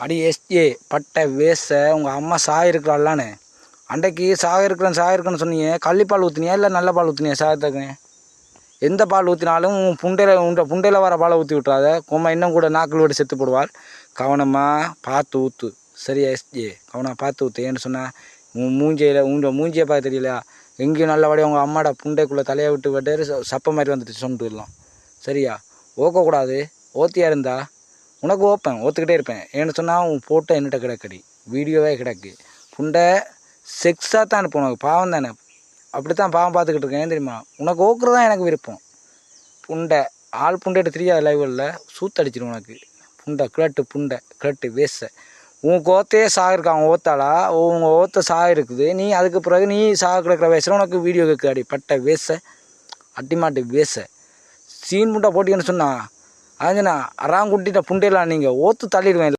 அடி எஸ்ஏ பட்டை வேச உங்கள் அம்மா சாயிருக்கிறாள்லான்னு அன்றைக்கு சாயிருக்குன்னு சொன்னீங்க. கள்ளிப்பால் ஊற்றினியா இல்லை நல்ல பால் ஊற்றினியா சாயத்துக்கு? எந்த பால் ஊற்றினாலும் புண்டையில் வர பாலை ஊற்றி விட்றாத. கொம்மா இன்னும் கூட நாக்கில் விட்டு செத்து போடுவாள். கவனமாக பார்த்து ஊற்று. சரியா எஸ்ஏ? கவனமாக பார்த்து ஊற்று. ஏன்னு சொன்னால் மூஞ்சியை பார்க்க தெரியலையா? எங்கேயும் நல்லபடியாக உங்கள் அம்மாட புண்டைக்குள்ளே தலையை விட்டு விட்டு சப்ப மாதிரி வந்துட்டு சொன்னிட்டு வரலாம். சரியா? ஓக்கக்கூடாது. ஓத்தியாக இருந்தா உனக்கு ஓப்பேன், ஓத்துக்கிட்டே இருப்பேன். ஏன்னு சொன்னால் உன் போட்டோ என்னட்ட கிடக்கடி, வீடியோவே கிடக்கு. புண்டை செக்ஸாக தான் அனுப்பணும். உனக்கு பாவம் தானே? அப்படி தான் பாவம் பார்த்துக்கிட்டு இருக்கேன். ஏன் தெரியுமா? உனக்கு ஓக்குறது தான் எனக்கு விருப்பம். புண்டை ஆள் புண்டைட்டு தெரியாது லைவில் சூத்தடிச்சிடும் உனக்கு. புண்டை கிளட்டு வேச உன் கோத்தையே சாகிருக்கான். ஓத்தாளா உங்கள் ஓத்த சாகிருக்குது. நீ அதுக்கு பிறகு நீ கிடக்கிற வயசில் உனக்கு வீடியோ கேட்குது. அடி பட்டை வேச அட்டிமாட்டு வேச சீன் புண்டை போட்டிங்கன்னு சொன்னா அதுனா அறாங்குட்டிட்ட புண்டையெல்லாம் நீங்கள் ஓத்து தள்ளிடுவேன்.